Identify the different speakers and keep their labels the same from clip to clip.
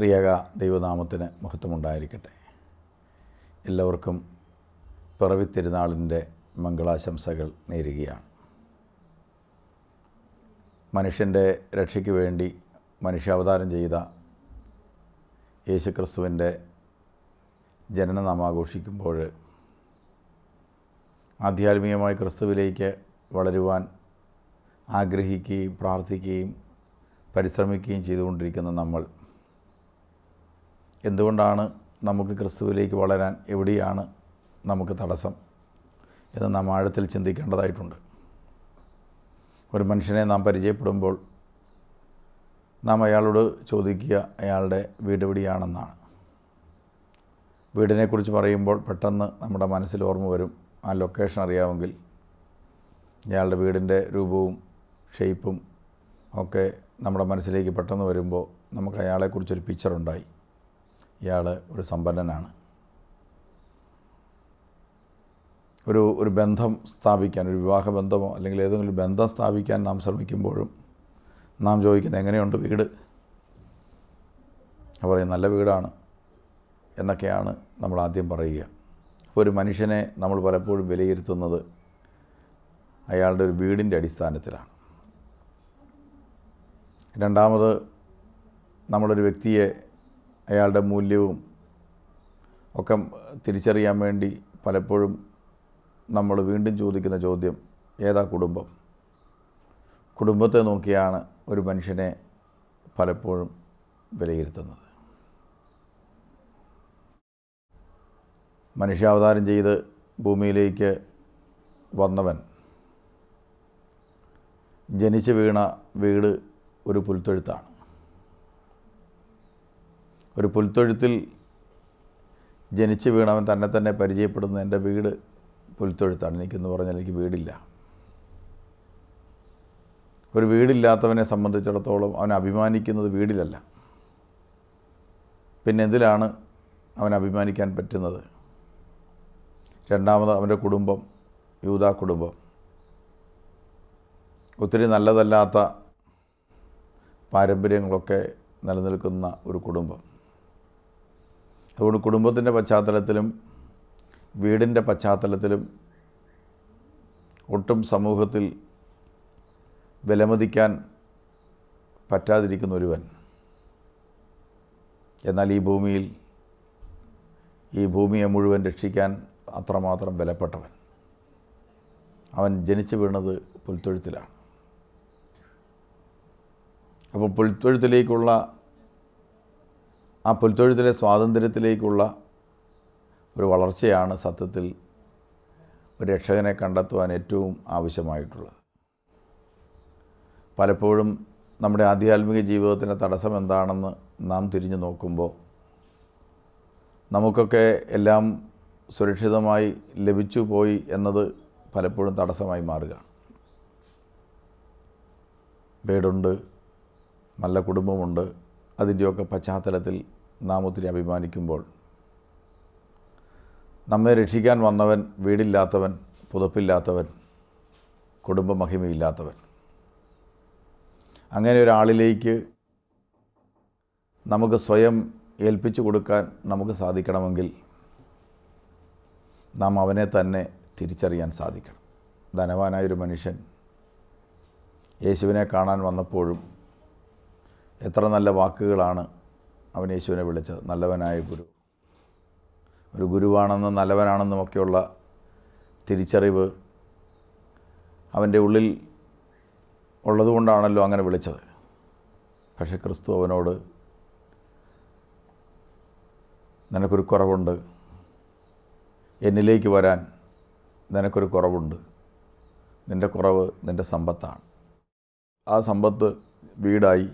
Speaker 1: ത്രിയേക ദൈവനാമത്തിന് മഹത്വമുണ്ടായിരിക്കട്ടെ. എല്ലാവർക്കും പിറവി തിരുനാളിൻ്റെ മംഗളാശംസകൾ നേരുകയാണ്. മനുഷ്യൻ്റെ രക്ഷയ്ക്ക് വേണ്ടി മനുഷ്യാവതാരം ചെയ്ത യേശുക്രിസ്തുവിൻ്റെ ജനനം നാം ആഘോഷിക്കുമ്പോൾ ആധ്യാത്മികമായി ക്രിസ്തുവിലേക്ക് വളരുവാൻ ആഗ്രഹിക്കുകയും പ്രാർത്ഥിക്കുകയും പരിശ്രമിക്കുകയും ചെയ്തുകൊണ്ടിരിക്കുന്ന നമ്മൾ എന്തുകൊണ്ടാണ് നമുക്ക് ക്രിസ്തുവിലേക്ക് വളരാൻ എവിടെയാണ് നമുക്ക് തടസ്സം എന്ന് നാം ആഴത്തിൽ ചിന്തിക്കേണ്ടതായിട്ടുണ്ട്. ഒരു മനുഷ്യനെ നാം പരിചയപ്പെടുമ്പോൾ നാം അയാളോട് ചോദിക്കുക അയാളുടെ വീട് എവിടെയാണെന്നാണ്. വീടിനെക്കുറിച്ച് പറയുമ്പോൾ പെട്ടെന്ന് നമ്മുടെ മനസ്സിൽ ഓർമ്മ വരും, ആ ലൊക്കേഷൻ അറിയാമെങ്കിൽ അയാളുടെ വീടിൻ്റെ രൂപവും ഷേപ്പും ഒക്കെ നമ്മുടെ മനസ്സിലേക്ക് പെട്ടെന്ന് വരുമ്പോൾ നമുക്ക് അയാളെക്കുറിച്ചൊരു പിക്ചറുണ്ടായി. ഇയാൾ ഒരു സമ്പന്നനാണ്. ഒരു ബന്ധം സ്ഥാപിക്കാൻ, ഒരു വിവാഹബന്ധമോ അല്ലെങ്കിൽ ഏതെങ്കിലും ബന്ധം സ്ഥാപിക്കാൻ നാം ശ്രമിക്കുമ്പോഴും നാം ചോദിക്കുന്നത് എങ്ങനെയുണ്ട് വീട്? പറയും നല്ല വീടാണ് എന്നൊക്കെയാണ് നമ്മൾ ആദ്യം പറയുക. അപ്പോൾ ഒരു മനുഷ്യനെ നമ്മൾ പലപ്പോഴും വിലയിരുത്തുന്നത് അയാളുടെ ഒരു വീടിൻ്റെ അടിസ്ഥാനത്തിലാണ്. രണ്ടാമത് നമ്മളൊരു വ്യക്തിയെ അയാളുടെ മൂല്യവും ഒക്കെ തിരിച്ചറിയാൻ വേണ്ടി പലപ്പോഴും നമ്മൾ വീണ്ടും ചോദിക്കുന്ന ചോദ്യം ഏതാ കുടുംബം? കുടുംബത്തെ നോക്കിയാണ് ഒരു മനുഷ്യനെ പലപ്പോഴും വിലയിരുത്തുന്നത്. മനുഷ്യാവതാരം ചെയ്ത് ഭൂമിയിലേക്ക് വന്നവൻ ജനിച്ചു വീണ വീട് ഒരു പുൽത്തൊഴുത്താണ്. ഒരു പുൽത്തൊഴുത്തിൽ ജനിച്ചു വീണവൻ തന്നെ പരിചയപ്പെടുന്ന എൻ്റെ വീട് പുൽത്തൊഴുത്താണ്, എനിക്കെന്ന് പറഞ്ഞാൽ എനിക്ക് വീടില്ല. ഒരു വീടില്ലാത്തവനെ സംബന്ധിച്ചിടത്തോളം അവൻ അഭിമാനിക്കുന്നത് വീടിലല്ല, പിന്നെ എന്തിലാണ് അവൻ അഭിമാനിക്കാൻ പറ്റുന്നത്? രണ്ടാമത് അവൻ്റെ കുടുംബം, യൂദാ കുടുംബം, ഒത്തിരി നല്ലതല്ലാത്ത പാരമ്പര്യങ്ങളൊക്കെ നിലനിൽക്കുന്ന ഒരു കുടുംബം. അതുകൊണ്ട് കുടുംബത്തിൻ്റെ പശ്ചാത്തലത്തിലും വീടിൻ്റെ പശ്ചാത്തലത്തിലും ഒട്ടും സമൂഹത്തിൽ വിലമതിക്കാൻ പറ്റാതിരിക്കുന്ന ഒരുവൻ, എന്നാൽ ഈ ഭൂമിയെ മുഴുവൻ രക്ഷിക്കാൻ അത്രമാത്രം വിലപ്പെട്ടവൻ, അവൻ ജനിച്ചു വീണത് പുൽത്തൊഴുത്തിലാണ്. അപ്പോൾ പുൽത്തൊഴുത്തിലേക്കുള്ള ആ പുൽത്തൊഴുത്തിലെ സ്വാതന്ത്ര്യത്തിലേക്കുള്ള ഒരു വളർച്ചയാണ് സത്യത്തിൽ ഒരു രക്ഷകനെ കണ്ടെത്തുവാൻ ഏറ്റവും ആവശ്യമായിട്ടുള്ളത്. പലപ്പോഴും നമ്മുടെ ആധ്യാത്മിക ജീവിതത്തിൻ്റെ തടസ്സം എന്താണെന്ന് നാം തിരിഞ്ഞു നോക്കുമ്പോൾ നമുക്കൊക്കെ എല്ലാം സുരക്ഷിതമായി ലഭിച്ചു പോയി എന്നത് പലപ്പോഴും തടസ്സമായി മാറുക. വീടുണ്ട്, നല്ല കുടുംബമുണ്ട്, അതിൻ്റെയൊക്കെ പശ്ചാത്തലത്തിൽ നാം ഒത്തിരി അഭിമാനിക്കുമ്പോൾ നമ്മെ രക്ഷിക്കാൻ വന്നവൻ വീടില്ലാത്തവൻ, പുതപ്പില്ലാത്തവൻ, കുടുംബമഹിമയില്ലാത്തവൻ, അങ്ങനെ ഒരാളിലേക്ക് നമുക്ക് സ്വയം ഏൽപ്പിച്ചു കൊടുക്കാൻ നമുക്ക് സാധിക്കണമെങ്കിൽ നാം അവനെ തന്നെ തിരിച്ചറിയാൻ സാധിക്കണം. ധനവാനായൊരു മനുഷ്യൻ യേശുവിനെ കാണാൻ വന്നപ്പോഴും എത്ര നല്ല വാക്കുകളാണ് അവൻ യേശുവിനെ വിളിച്ചത്. നല്ലവനായ ഗുരു, ഒരു ഗുരുവാണെന്നും നല്ലവനാണെന്നുമൊക്കെയുള്ള തിരിച്ചറിവ് അവൻ്റെ ഉള്ളിൽ ഉള്ളതുകൊണ്ടാണല്ലോ അങ്ങനെ വിളിച്ചത്. പക്ഷേ ക്രിസ്തു അവനോട് നിനക്കൊരു കുറവുണ്ട്, എന്നിലേക്ക് വരാൻ നിനക്കൊരു കുറവുണ്ട്, നിൻ്റെ കുറവ് നിൻ്റെ സമ്പത്താണ്. ആ സമ്പത്ത് വീടായി,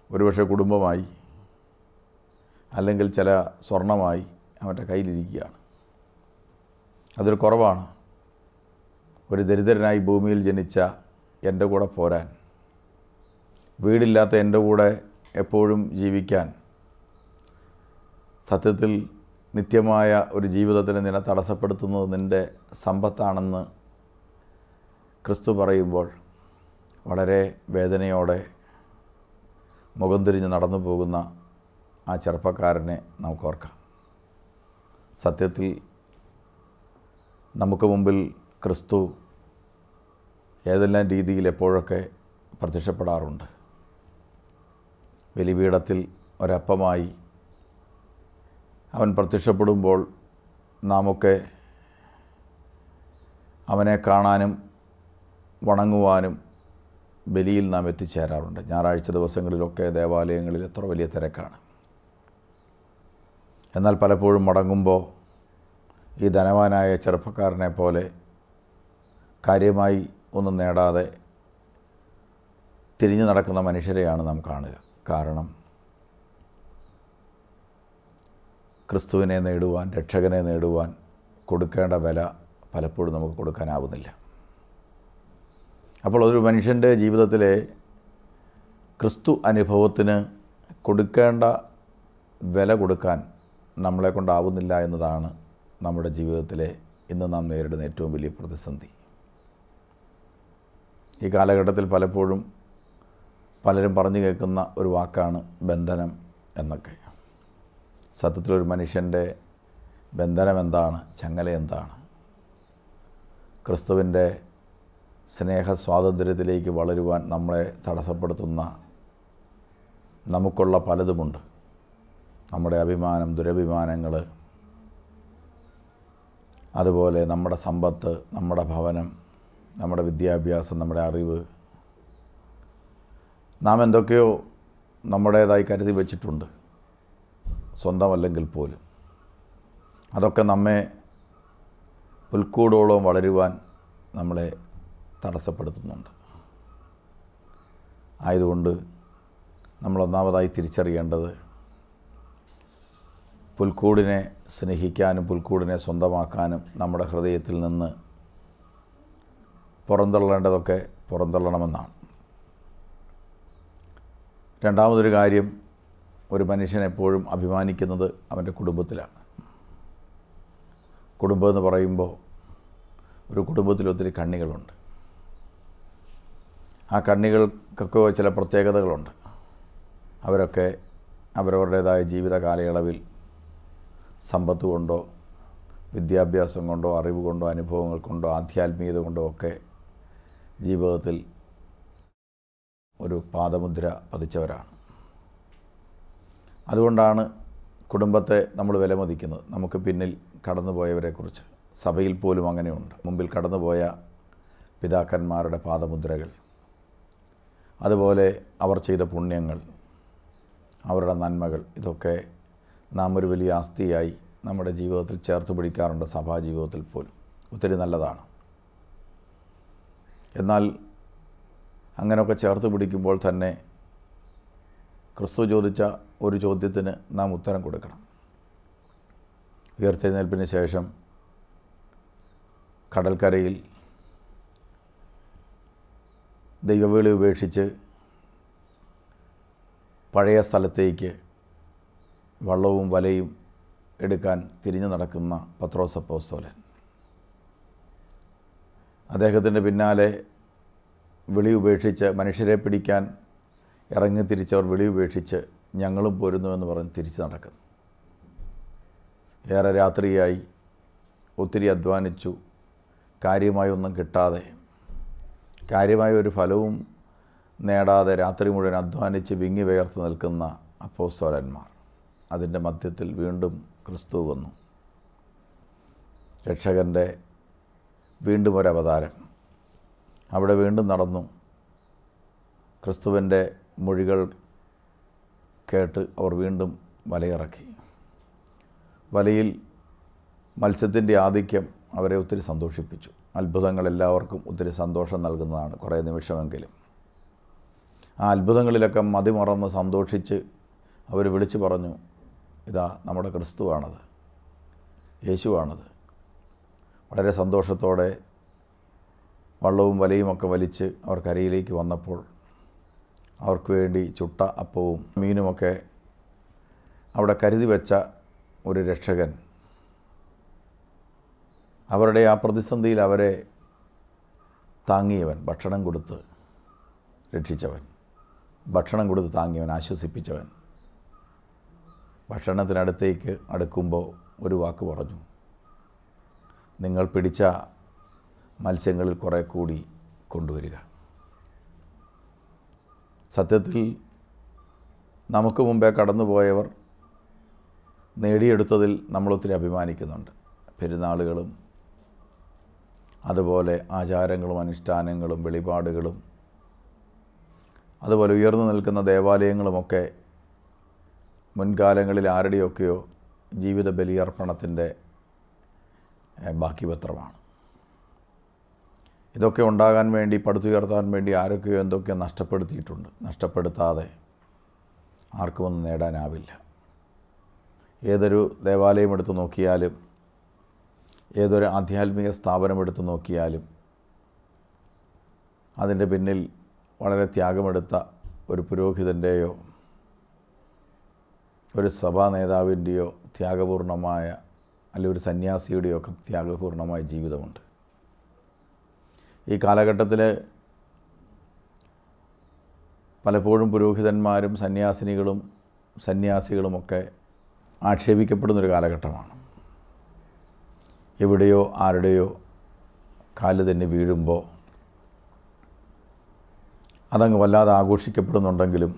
Speaker 1: ഒരുപക്ഷെ കുടുംബമായി, അല്ലെങ്കിൽ ചില സ്വർണമായി അവൻ്റെ കയ്യിലിരിക്കുകയാണ്. അതൊരു കുറവാണ്. ഒരു ദരിദ്രനായി ഭൂമിയിൽ ജനിച്ച എൻ്റെ കൂടെ പോരാൻ, വീടില്ലാത്ത എൻ്റെ കൂടെ എപ്പോഴും ജീവിക്കാൻ, സത്യത്തിൽ നിത്യമായ ഒരു ജീവിതത്തിന് നിന്നെ തടസ്സപ്പെടുത്തുന്നത് നിൻ്റെ സമ്പത്താണെന്ന് ക്രിസ്തു പറയുമ്പോൾ വളരെ വേദനയോടെ മുഖം തിരിഞ്ഞ് നടന്നു പോകുന്ന ആ ചെറുപ്പക്കാരനെ നമുക്ക് ഓർക്കാം. സത്യത്തിൽ നമുക്ക് മുമ്പിൽ ക്രിസ്തു ഏതെല്ലാം രീതിയിൽ എപ്പോഴൊക്കെ പ്രത്യക്ഷപ്പെടാറുണ്ട്. ബലിപീഠത്തിൽ ഒരപ്പമായി അവൻ പ്രത്യക്ഷപ്പെടുമ്പോൾ നാമൊക്കെ അവനെ കാണാനും വണങ്ങുവാനും ബലിയിൽ നാം എത്തിച്ചേരാറുണ്ട്. ഞായറാഴ്ച ദിവസങ്ങളിലൊക്കെ ദേവാലയങ്ങളിൽ എത്ര വലിയ തിരക്കാണ്. എന്നാൽ പലപ്പോഴും മടങ്ങുമ്പോൾ ഈ ധനവാനായ ചെറുപ്പക്കാരനെ പോലെ കാര്യമായി ഒന്നും നേടാതെ തിരിഞ്ഞു നടക്കുന്ന മനുഷ്യരെയാണ് നാം കാണുക. കാരണം ക്രിസ്തുവിനെ നേടുവാൻ, രക്ഷകനെ നേടുവാൻ കൊടുക്കേണ്ട വില പലപ്പോഴും നമുക്ക് കൊടുക്കാനാവുന്നില്ല. അപ്പോൾ ഒരു മനുഷ്യൻ്റെ ജീവിതത്തിലെ ക്രിസ്തു അനുഭവത്തിന് കൊടുക്കേണ്ട വില കൊടുക്കാൻ നമ്മളെ കൊണ്ടാവുന്നില്ല എന്നതാണ് നമ്മുടെ ജീവിതത്തിലെ ഇന്ന് നാം നേരിടുന്ന ഏറ്റവും വലിയ പ്രതിസന്ധി. ഈ കാലഘട്ടത്തിൽ പലപ്പോഴും പലരും പറഞ്ഞു കേൾക്കുന്ന ഒരു വാക്കാണ് ബന്ധനം എന്നൊക്കെ. സത്യത്തിലൊരു മനുഷ്യൻ്റെ ബന്ധനം എന്താണ്? ചങ്ങല എന്താണ്? ക്രിസ്തുവിൻ്റെ സ്നേഹ സ്വാതന്ത്ര്യത്തിലേക്ക് വളരുവാൻ നമ്മളെ തടസ്സപ്പെടുത്തുന്ന നമുക്കുള്ള പലതുമുണ്ട്. നമ്മുടെ അഭിമാനം, ദുരഭിമാനങ്ങൾ, അതുപോലെ നമ്മുടെ സമ്പത്ത്, നമ്മുടെ ഭവനം, നമ്മുടെ വിദ്യാഭ്യാസം, നമ്മുടെ അറിവ്, നാം എന്തൊക്കെയോ നമ്മുടേതായി കരുതി വച്ചിട്ടുണ്ട്, സ്വന്തമല്ലെങ്കിൽ പോലും. അതൊക്കെ നമ്മെ പുൽക്കൂടോളം വളരുവാൻ നമ്മളെ തടസ്സപ്പെടുത്തുന്നുണ്ട്. ആയതുകൊണ്ട് നമ്മളൊന്നാമതായി തിരിച്ചറിയേണ്ടത് പുൽക്കൂടിനെ സ്നേഹിക്കാനും പുൽക്കൂടിനെ സ്വന്തമാക്കാനും നമ്മുടെ ഹൃദയത്തിൽ നിന്ന് പുറന്തള്ളേണ്ടതൊക്കെ പുറന്തള്ളണമെന്നാണ്. രണ്ടാമതൊരു കാര്യം, ഒരു മനുഷ്യൻ എപ്പോഴും അഭിമാനിക്കുന്നത് അവൻ്റെ കുടുംബത്തിലാണ്. കുടുംബം എന്ന് പറയുമ്പോൾ ഒരു കുടുംബത്തിൽ ഒത്തിരി കണ്ണികളുണ്ട്. ആ കണ്ണികൾക്കൊക്കെ ചില പ്രത്യേകതകളുണ്ട്. അവരൊക്കെ അവരവരുടേതായ ജീവിത കാലയളവിൽ സമ്പത്ത് കൊണ്ടോ വിദ്യാഭ്യാസം കൊണ്ടോ അറിവ് കൊണ്ടോ അനുഭവങ്ങൾ കൊണ്ടോ ആധ്യാത്മികത കൊണ്ടോ ഒക്കെ ജീവിതത്തിൽ ഒരു പാദമുദ്ര പതിച്ചവരാണ്. അതുകൊണ്ടാണ് കുടുംബത്തെ നമ്മൾ വിലമതിക്കുന്നത്. നമുക്ക് പിന്നിൽ കടന്നുപോയവരെക്കുറിച്ച് സഭയിൽ പോലും അങ്ങനെയുണ്ട്. മുമ്പിൽ കടന്നുപോയ പിതാക്കന്മാരുടെ പാദമുദ്രകൾ, അതുപോലെ അവർ ചെയ്ത പുണ്യങ്ങൾ, അവരുടെ നന്മകൾ, ഇതൊക്കെ നാം ഒരു വലിയ ആസ്തിയായി നമ്മുടെ ജീവിതത്തിൽ ചേർത്ത് പിടിക്കാറുണ്ട്. സഭാ ജീവിതത്തിൽ പോലും ഒത്തിരി നല്ലതാണ്. എന്നാൽ അങ്ങനെയൊക്കെ ചേർത്ത് പിടിക്കുമ്പോൾ തന്നെ ക്രിസ്തു ചോദിച്ച ഒരു ചോദ്യത്തിന് നാം ഉത്തരം കൊടുക്കണം. ഉയർത്തെഴുന്നേൽപ്പിന് ശേഷം കടൽക്കരയിൽ ദൈവവേളി ഉപേക്ഷിച്ച് പഴയ സ്ഥലത്തേക്ക് വള്ളവും വലയും എടുക്കാൻ തിരിഞ്ഞു നടക്കുന്ന പത്രോസ് അപ്പോസ്തലൻ, അദ്ദേഹത്തിൻ്റെ പിന്നാലെ വിളി ഉപേക്ഷിച്ച് മനുഷ്യരെ പിടിക്കാൻ ഇറങ്ങി തിരിച്ചവർ വിളി ഉപേക്ഷിച്ച് ഞങ്ങളും പോരുന്നുവെന്ന് പറഞ്ഞ് തിരിച്ച് നടക്കുന്നു. ഏറെ രാത്രിയായി, ഒത്തിരി അധ്വാനിച്ചു, കാര്യമായി ഒന്നും കിട്ടാതെ, കാര്യമായ ഒരു ഫലവും നേടാതെ രാത്രി മുഴുവൻ അധ്വാനിച്ച് വിങ്ങി വേർത്ത് നിൽക്കുന്ന അപ്പോസ്തലന്മാർ. അതിൻ്റെ മധ്യത്തിൽ വീണ്ടും ക്രിസ്തു വന്നു. രക്ഷകൻ്റെ വീണ്ടും ഒരവതാരം. അവിടെ വീണ്ടും നടന്നു. ക്രിസ്തുവിൻ്റെ മൊഴികൾ കേട്ട് അവർ വീണ്ടും വലയിറക്കി. വലയിൽ മത്സ്യത്തിൻ്റെ ആധിക്യം അവരെ ഒത്തിരി സന്തോഷിപ്പിച്ചു. അത്ഭുതങ്ങൾ എല്ലാവർക്കും ഒത്തിരി സന്തോഷം നൽകുന്നതാണ്, കുറേ നിമിഷമെങ്കിലും. ആ അത്ഭുതങ്ങളിലൊക്കെ മതിമറന്ന് സന്തോഷിച്ച് അവർ വിളിച്ചു പറഞ്ഞു, ഇതാ നമ്മുടെ ക്രിസ്തുവാണത്, യേശുവാണത്. വളരെ സന്തോഷത്തോടെ വള്ളവും വലയുമൊക്കെ വലിച്ച് അവർ കരയിലേക്ക് വന്നപ്പോൾ അവർക്ക് വേണ്ടി ചുട്ട അപ്പവും മീനുമൊക്കെ അവിടെ കരുതി വെച്ച ഒരു രക്ഷകൻ, അവരുടെ ആ പ്രതിസന്ധിയിൽ അവരെ താങ്ങിയവൻ, ഭക്ഷണം കൊടുത്ത് രക്ഷിച്ചവൻ. ഭക്ഷണം കൊടുത്ത് താങ്ങിയവൻ, ആശ്വസിപ്പിച്ചവൻ. ഭക്ഷണത്തിനടുത്തേക്ക് അടുക്കുമ്പോൾ ഒരു വാക്ക് പറഞ്ഞു, നിങ്ങൾ പിടിച്ച മത്സ്യങ്ങളിൽ കുറേ കൂടി കൊണ്ടുവരിക. സത്യത്തിൽ നമുക്ക് മുമ്പേ കടന്നുപോയവർ നേടിയെടുത്തതിൽ നമ്മളൊത്തിരി അഭിമാനിക്കുന്നുണ്ട്. പെരുന്നാളുകളും അതുപോലെ ആചാരങ്ങളും അനുഷ്ഠാനങ്ങളും വെളിപാടുകളും അതുപോലെ ഉയർന്നു നിൽക്കുന്ന ദേവാലയങ്ങളുമൊക്കെ മുൻകാലങ്ങളിൽ ആരുടെയൊക്കെയോ ജീവിത ബലിയർപ്പണത്തിൻ്റെ ബാക്കി പത്രമാണ്. ഇതൊക്കെ ഉണ്ടാകാൻ വേണ്ടി, പടുത്തുയർത്താൻ വേണ്ടി ആരൊക്കെയോ എന്തൊക്കെയോ നഷ്ടപ്പെടുത്തിയിട്ടുണ്ട്. നഷ്ടപ്പെടുത്താതെ ആർക്കുമൊന്നും നേടാനാവില്ല. ഏതൊരു ദേവാലയം എടുത്തു നോക്കിയാലും, ഏതൊരു ആധ്യാത്മിക സ്ഥാപനം എടുത്തു നോക്കിയാലും അതിൻ്റെ പിന്നിൽ വളരെ ത്യാഗമെടുത്ത ഒരു പുരോഹിതൻ്റെയോ ഒരു സഭാ നേതാവിൻ്റെയോ ത്യാഗപൂർണമായ, അല്ലെങ്കിൽ ഒരു സന്യാസിയുടെയോ ഒക്കെ ത്യാഗപൂർണമായ ജീവിതമുണ്ട്. ഈ കാലഘട്ടത്തിൽ പലപ്പോഴും പുരോഹിതന്മാരും സന്യാസികളുമൊക്കെ ആക്ഷേപിക്കപ്പെടുന്നൊരു കാലഘട്ടമാണ്. എവിടെയോ ആരുടെയോ കാല് തന്നെ വീഴുമ്പോൾ അതങ്ങ് വല്ലാതെ ആഘോഷിക്കപ്പെടുന്നുണ്ടെങ്കിലും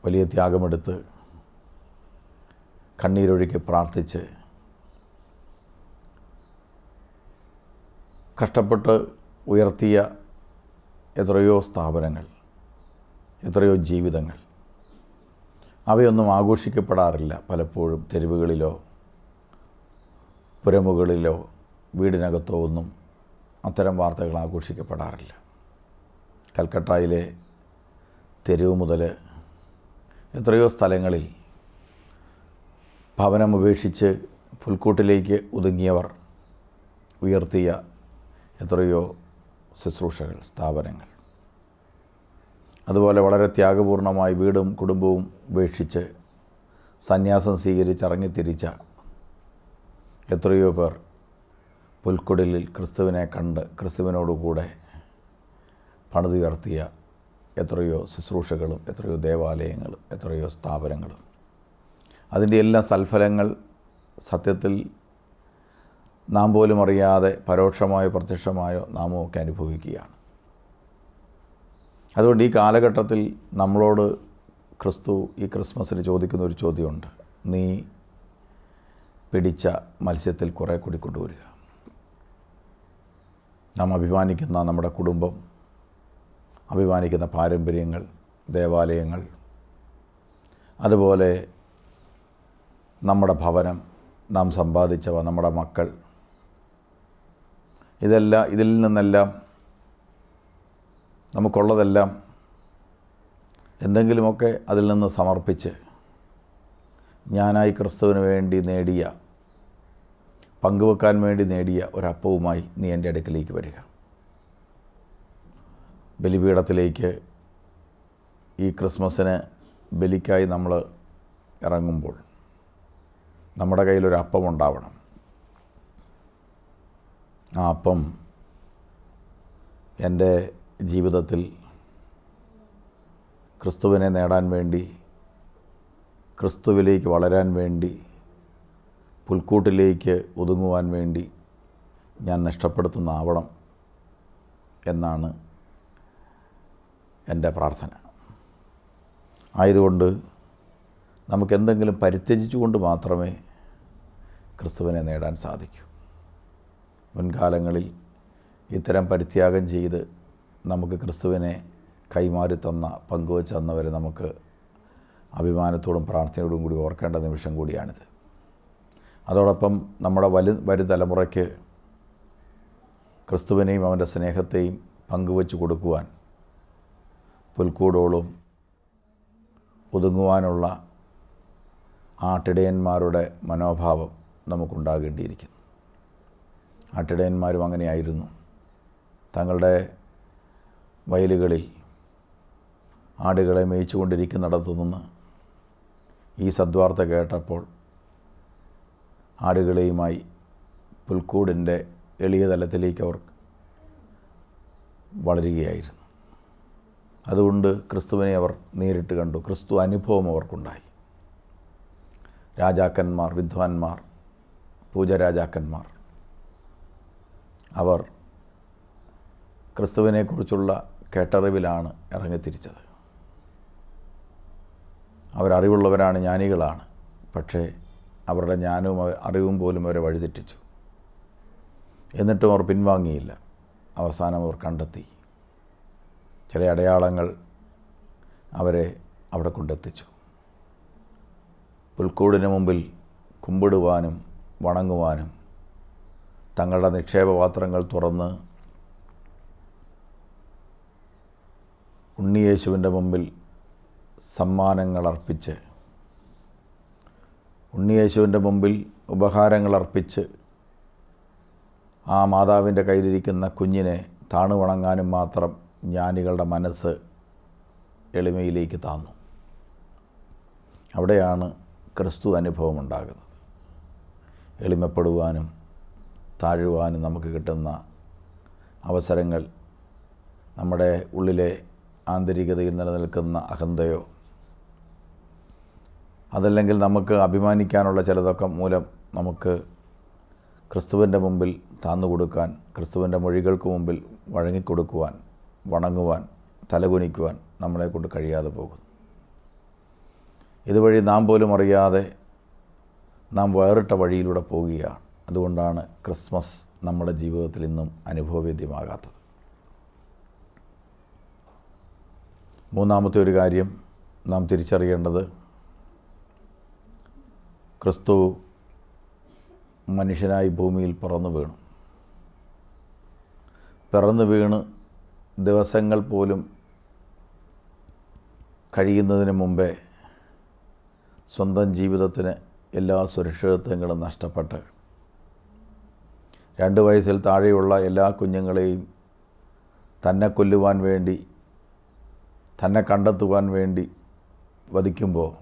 Speaker 1: വലിയ ത്യാഗമെടുത്ത് കണ്ണീരൊഴുക്കി പ്രാർത്ഥിച്ച് കഷ്ടപ്പെട്ട് ഉയർത്തിയ എത്രയോ സ്ഥാപനങ്ങൾ, എത്രയോ ജീവിതങ്ങൾ, അവയൊന്നും ആഘോഷിക്കപ്പെടാറില്ല. പലപ്പോഴും തെരുവുകളിലോ പുരമുകളിലോ വീടിനകത്തോ ഒന്നും അത്തരം വാർത്തകൾ ആഘോഷിക്കപ്പെടാറില്ല. കൽക്കട്ടയിലെ തെരുവ് മുതൽ എത്രയോ സ്ഥലങ്ങളിൽ ഭവനം ഉപേക്ഷിച്ച് പുൽക്കൂട്ടിലേക്ക് ഒതുങ്ങിയവർ ഉയർത്തിയ എത്രയോ ശുശ്രൂഷകൾ, സ്ഥാപനങ്ങൾ. അതുപോലെ വളരെ ത്യാഗപൂർണമായി വീടും കുടുംബവും ഉപേക്ഷിച്ച് സന്യാസം സ്വീകരിച്ചിറങ്ങിത്തിരിച്ച എത്രയോ പേർ പുൽക്കുടിലിൽ ക്രിസ്തുവിനെ കണ്ട് ക്രിസ്തുവിനോടുകൂടെ പണിതുയർത്തിയ എത്രയോ ശുശ്രൂഷകളും എത്രയോ ദേവാലയങ്ങളും എത്രയോ സ്ഥാപനങ്ങളും. അതിൻ്റെ എല്ലാ സൽഫലങ്ങൾ സത്യത്തിൽ നാം പോലും അറിയാതെ പരോക്ഷമായോ പ്രത്യക്ഷമായോ നാമൊക്കെ അനുഭവിക്കുകയാണ്. അതുകൊണ്ട് ഈ കാലഘട്ടത്തിൽ നമ്മളോട് ക്രിസ്തു ഈ ക്രിസ്മസിന് ചോദിക്കുന്ന ഒരു ചോദ്യമുണ്ട്. നീ പിടിച്ച മത്സ്യത്തിൽ കുറേ കൂടി കൊണ്ടുവരിക. നാം അഭിമാനിക്കുന്ന നമ്മുടെ കുടുംബം, അഭിമാനിക്കുന്ന പാരമ്പര്യങ്ങൾ, ദേവാലയങ്ങൾ, അതുപോലെ നമ്മുടെ ഭവനം, നാം സമ്പാദിച്ചവ, നമ്മുടെ മക്കൾ, ഇതിൽ നിന്നെല്ലാം നമുക്കുള്ളതെല്ലാം എന്തെങ്കിലുമൊക്കെ അതിൽ നിന്ന് സമർപ്പിച്ച് ഞാനായി ക്രിസ്തുവിന് വേണ്ടി നേടിയ, പങ്കുവെക്കാൻ വേണ്ടി നേടിയ ഒരപ്പവുമായി നീ എൻ്റെ അടുക്കലേക്ക് വരിക. ബലിപീഠത്തിലേക്ക് ഈ ക്രിസ്മസിന് ബലിക്കായി നമ്മൾ ഇറങ്ങുമ്പോൾ നമ്മുടെ കയ്യിലൊരു അപ്പം ഉണ്ടാവണം. ആ അപ്പം എൻ്റെ ജീവിതത്തിൽ ക്രിസ്തുവിനെ നേടാൻ വേണ്ടി, ക്രിസ്തുവിലേക്ക് വളരാൻ വേണ്ടി, പുൽക്കൂട്ടിലേക്ക് ഒതുങ്ങുവാൻ വേണ്ടി ഞാൻ നഷ്ടപ്പെടുത്തുന്നതാവണം എന്നാണ് എൻ്റെ പ്രാർത്ഥന. ആയതുകൊണ്ട് നമുക്കെന്തെങ്കിലും പരിത്യജിച്ചുകൊണ്ട് മാത്രമേ ക്രിസ്തുവിനെ നേടാൻ സാധിക്കൂ. മുൻകാലങ്ങളിൽ ഇത്തരം പരിത്യാഗം ചെയ്ത് നമുക്ക് ക്രിസ്തുവിനെ കൈമാറി തന്ന, പങ്കുവച്ച് തന്നവരെ നമുക്ക് അഭിമാനത്തോടും പ്രാർത്ഥനയോടും കൂടി ഓർക്കേണ്ട നിമിഷം കൂടിയാണിത്. അതോടൊപ്പം നമ്മുടെ വരും തലമുറയ്ക്ക് ക്രിസ്തുവിനെയും അവൻ്റെ സ്നേഹത്തെയും പങ്കുവച്ച് കൊടുക്കുവാൻ, പുൽക്കൂടോളം ഒതുങ്ങുവാനുള്ള ആട്ടിടയന്മാരുടെ മനോഭാവം നമുക്കുണ്ടാകേണ്ടിയിരിക്കുന്നു. ആട്ടിടയന്മാരും അങ്ങനെയായിരുന്നു. തങ്ങളുടെ വയലുകളിൽ ആടുകളെ മേയിച്ചുകൊണ്ടിരിക്കുന്നിടത്തു നിന്ന് ഈ സദ്വാർത്ത കേട്ടപ്പോൾ ആടുകളെയുമായി പുൽക്കൂടിൻ്റെ എളിയ തലത്തിലേക്ക് അവർ വളരുകയായിരുന്നു. അതുകൊണ്ട് ക്രിസ്തുവിനെ അവർ നേരിട്ട് കണ്ടു. ക്രിസ്തു അനുഭവം അവർക്കുണ്ടായി. രാജാക്കന്മാർ, വിദ്വാൻമാർ, പൂജരാജാക്കന്മാർ അവർ ക്രിസ്തുവിനെക്കുറിച്ചുള്ള കേട്ടറിവിലാണ് ഇറങ്ങിത്തിരിച്ചത്. അവരറിവുള്ളവരാണ്, ജ്ഞാനികളാണ്. പക്ഷേ അവരുടെ ജ്ഞാനവും അറിവും പോലും അവരെ വഴിതെറ്റിച്ചു. എന്നിട്ടും അവർ പിൻവാങ്ങിയില്ല. അവസാനം അവർ കണ്ടെത്തി. ചില അടയാളങ്ങൾ അവരെ അവിടെ കൊണ്ടെത്തിച്ചു. പുൽക്കൂടിന് മുമ്പിൽ കുമ്പിടുവാനും വണങ്ങുവാനും തങ്ങളുടെ നിക്ഷേപപാത്രങ്ങൾ തുറന്ന് ഉണ്ണിയേശുവിൻ്റെ മുമ്പിൽ സമ്മാനങ്ങളർപ്പിച്ച്, ഉണ്ണിയേശുവിൻ്റെ മുമ്പിൽ ഉപഹാരങ്ങളർപ്പിച്ച് ആ മാതാവിൻ്റെ കയ്യിലിരിക്കുന്ന കുഞ്ഞിനെ താണുവണങ്ങാനും മാത്രം ജ്ഞാനികളുടെ മനസ്സ് എളിമയിലേക്ക് താന്നു. അവിടെയാണ് ക്രിസ്തു അനുഭവം ഉണ്ടാകുന്നത്. എളിമപ്പെടുവാനും താഴുവാനും നമുക്ക് കിട്ടുന്ന അവസരങ്ങൾ നമ്മുടെ ഉള്ളിലെ ആന്തരികതയിൽ നിലനിൽക്കുന്ന അഹന്തയോ അതല്ലെങ്കിൽ നമുക്ക് അഭിമാനിക്കാനുള്ള ചിലതൊക്കെ മൂലം നമുക്ക് ക്രിസ്തുവിൻ്റെ മുമ്പിൽ താന്നുകൊടുക്കാൻ, ക്രിസ്തുവിൻ്റെ മൊഴികൾക്ക് മുമ്പിൽ വഴങ്ങിക്കൊടുക്കുവാൻ, വണങ്ങുവാൻ, തലകുനിക്കുവാൻ നമ്മളെക്കൊണ്ട് കഴിയാതെ പോകുന്നു. ഇതുവഴി നാം പോലും അറിയാതെ നാം വേറിട്ട വഴിയിലൂടെ പോവുകയാണ്. അതുകൊണ്ടാണ് ക്രിസ്മസ് നമ്മുടെ ജീവിതത്തിൽ ഇന്നും അനുഭവവേദ്യമാകാത്തത്. മൂന്നാമത്തെ ഒരു കാര്യം നാം തിരിച്ചറിയേണ്ടത്, ക്രിസ്തു മനുഷ്യനായി ഭൂമിയിൽ പിറന്നു വീണ് ദിവസങ്ങൾ പോലും കഴിയുന്നതിന് മുമ്പേ സ്വന്തം ജീവിതത്തിന് എല്ലാ സുരക്ഷിതത്വങ്ങളും നഷ്ടപ്പെട്ട് 2 വയസ്സിൽ താഴെയുള്ള എല്ലാ കുഞ്ഞുങ്ങളെയും തന്നെ കൊല്ലുവാൻ വേണ്ടി, തന്നെ കണ്ടെത്തുവാൻ വേണ്ടി വധിക്കുമ്പോൾ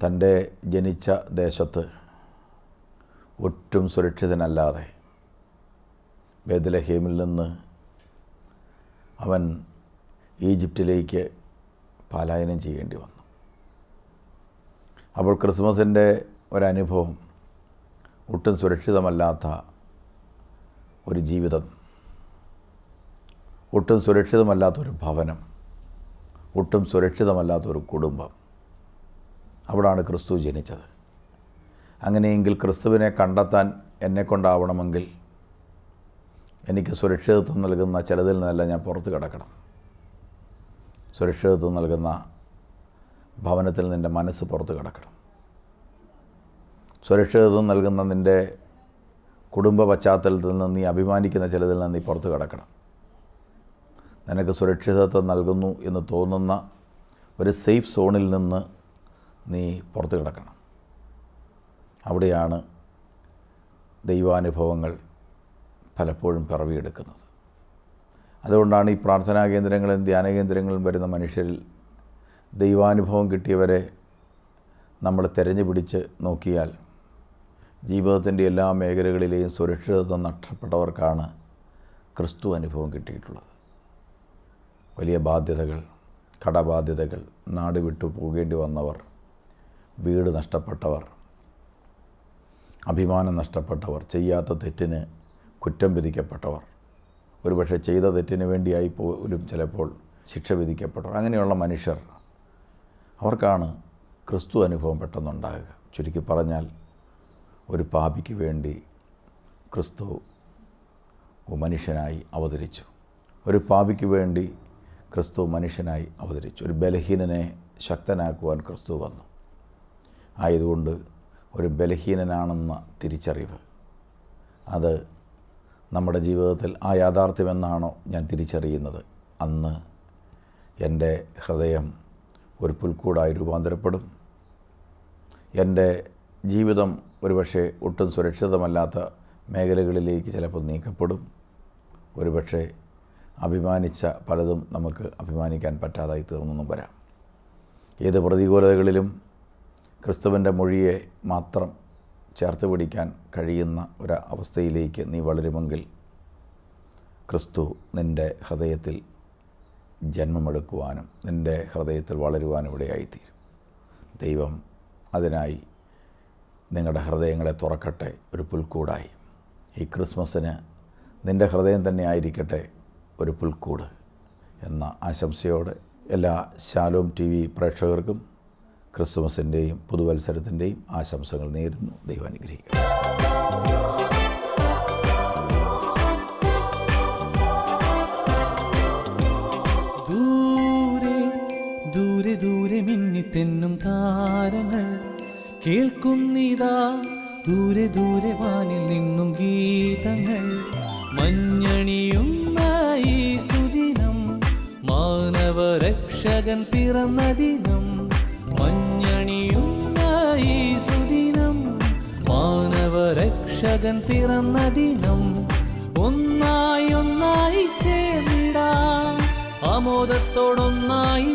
Speaker 1: തൻ്റെ ജനിച്ച ദേശത്ത് ഒട്ടും സുരക്ഷിതനല്ലാതെ ബേത്ലഹേമിൽ നിന്ന് അവൻ ഈജിപ്തിലേക്ക് പലായനം ചെയ്യേണ്ടി വന്നു. അപ്പോൾ ക്രിസ്മസിൻ്റെ ഒരനുഭവം, ഒട്ടും സുരക്ഷിതമല്ലാത്ത ഒരു ജീവിതം, ഒട്ടും സുരക്ഷിതമല്ലാത്തൊരു ഭവനം, ഒട്ടും സുരക്ഷിതമല്ലാത്തൊരു കുടുംബം, അവിടാണ് ക്രിസ്തു ജനിച്ചത്. അങ്ങനെയെങ്കിൽ ക്രിസ്തുവിനെ കണ്ടെത്താൻ എന്നെക്കൊണ്ടാവണമെങ്കിൽ എനിക്ക് സുരക്ഷിതത്വം നൽകുന്ന ചിലതിൽ നിന്നല്ല ഞാൻ പുറത്ത് കിടക്കണം. സുരക്ഷിതത്വം നൽകുന്ന ഭവനത്തിൽ നിൻ്റെ മനസ്സ് പുറത്ത് കിടക്കണം. സുരക്ഷിതത്വം നൽകുന്ന നിൻ്റെ കുടുംബ പശ്ചാത്തലത്തിൽ നിന്ന് നീ അഭിമാനിക്കുന്ന ചിലതിൽ നിന്ന് നീ പുറത്ത് കിടക്കണം. നിനക്ക് സുരക്ഷിതത്വം നൽകുന്നു എന്ന് തോന്നുന്ന ഒരു സേഫ് സോണിൽ നിന്ന് നീ പുറത്ത് കിടക്കണം. അവിടെയാണ് ദൈവാനുഭവങ്ങൾ പലപ്പോഴും പിറവിയെടുക്കുന്നത്. അതുകൊണ്ടാണ് ഈ പ്രാർത്ഥനാ കേന്ദ്രങ്ങളും ധ്യാന കേന്ദ്രങ്ങളും വരുന്ന മനുഷ്യരിൽ ദൈവാനുഭവം കിട്ടിയവരെ നമ്മൾ തിരഞ്ഞു പിടിച്ച് നോക്കിയാൽ ജീവിതത്തിൻ്റെ എല്ലാ മേഖലകളിലെയും സുരക്ഷിതത്വം നഷ്ടപ്പെട്ടവർക്കാണ് ക്രിസ്തു അനുഭവം കിട്ടിയിട്ടുള്ളത്. വലിയ ബാധ്യതകൾ, കടബാധ്യതകൾ, നാട് വിട്ടു പോകേണ്ടി വന്നവർ, വീട് നഷ്ടപ്പെട്ടവർ, അഭിമാനം നഷ്ടപ്പെട്ടവർ, ചെയ്യാത്ത തെറ്റിന് കുറ്റം വിധിക്കപ്പെട്ടവർ, ഒരുപക്ഷെ ചെയ്ത തെറ്റിന് വേണ്ടിയായി പോലും ചിലപ്പോൾ ശിക്ഷ വിധിക്കപ്പെട്ടവർ, അങ്ങനെയുള്ള മനുഷ്യർ, അവർക്കാണ് ക്രിസ്തു അനുഭവം പെട്ടെന്നുണ്ടാകുക. ചുരുക്കി പറഞ്ഞാൽ ഒരു പാപിക്ക് വേണ്ടി ക്രിസ്തു മനുഷ്യനായി അവതരിച്ചു. ഒരു പാപിക്ക് വേണ്ടി ക്രിസ്തു മനുഷ്യനായി അവതരിച്ചു. ഒരു ബലഹീനനെ ശക്തനാക്കുവാൻ ക്രിസ്തു വന്നു. ആയതുകൊണ്ട് ഒരു ബലഹീനനാണെന്ന തിരിച്ചറിവ്, അത് നമ്മുടെ ജീവിതത്തിൽ ആ യാഥാർത്ഥ്യം എന്നാണോ ഞാൻ തിരിച്ചറിയുന്നത്, അന്ന് എൻ്റെ ഹൃദയം ഒരു പുൽക്കൂടായി രൂപാന്തരപ്പെടും. എൻ്റെ ജീവിതം ഒരുപക്ഷെ ഒട്ടും സുരക്ഷിതമല്ലാത്ത മേഖലകളിലേക്ക് ചിലപ്പോൾ നീക്കപ്പെടും. ഒരുപക്ഷെ അഭിമാനിച്ച പലതും നമുക്ക് അഭിമാനിക്കാൻ പറ്റാതായി തീർന്നെന്നും വരാം. ഏത് പ്രതികൂലതകളിലും ക്രിസ്തുവിൻ്റെ മൊഴിയെ മാത്രം ചേർത്ത് പിടിക്കാൻ കഴിയുന്ന ഒരു അവസ്ഥയിലേക്ക് നീ വളരുമെങ്കിൽ ക്രിസ്തു നിൻ്റെ ഹൃദയത്തിൽ ജന്മമെടുക്കുവാനും നിൻ്റെ ഹൃദയത്തിൽ വളരുവാനും ഇടയായിത്തീരും. ദൈവം അതിനായി നിങ്ങളുടെ ഹൃദയങ്ങളെ തുറക്കട്ടെ, ഒരു പുൽക്കൂടായി. ഈ ക്രിസ്മസിന് നിൻ്റെ ഹൃദയം തന്നെ ആയിരിക്കട്ടെ ഒരു പുൽക്കൂട് എന്ന ആശംസയോടെ എല്ലാ ശാലോം TV പ്രേക്ഷകർക്കും ക്രിസ്തുമസിൻ്റെയും പുതുവത്സരത്തിൻ്റെയും ആശംസകൾ നേരുന്നു. ദൈവം അനുഗ്രഹിക്കട്ടെ.
Speaker 2: ദൂരെ ദൂരെ മിന്നിത്തെന്നും താരങ്ങൾ കേൾക്കുന്നിതാ, ദൂരെ ദൂരെ വാനിൽ നിന്നും ഗീതങ്ങൾ. മഞ്ഞണിയുന്ന ഈ സുദിനം മാനവരക്ഷകൻ പിറന്ന ദിനം. മഞ്ഞണിയുന്ന ഈ സുദിനം മാനവരക്ഷകൻ പിറന്ന ദിനം. ഒന്നായി ഒന്നായി ചേർന്നിടാം, ആമോദത്തോടൊന്നായി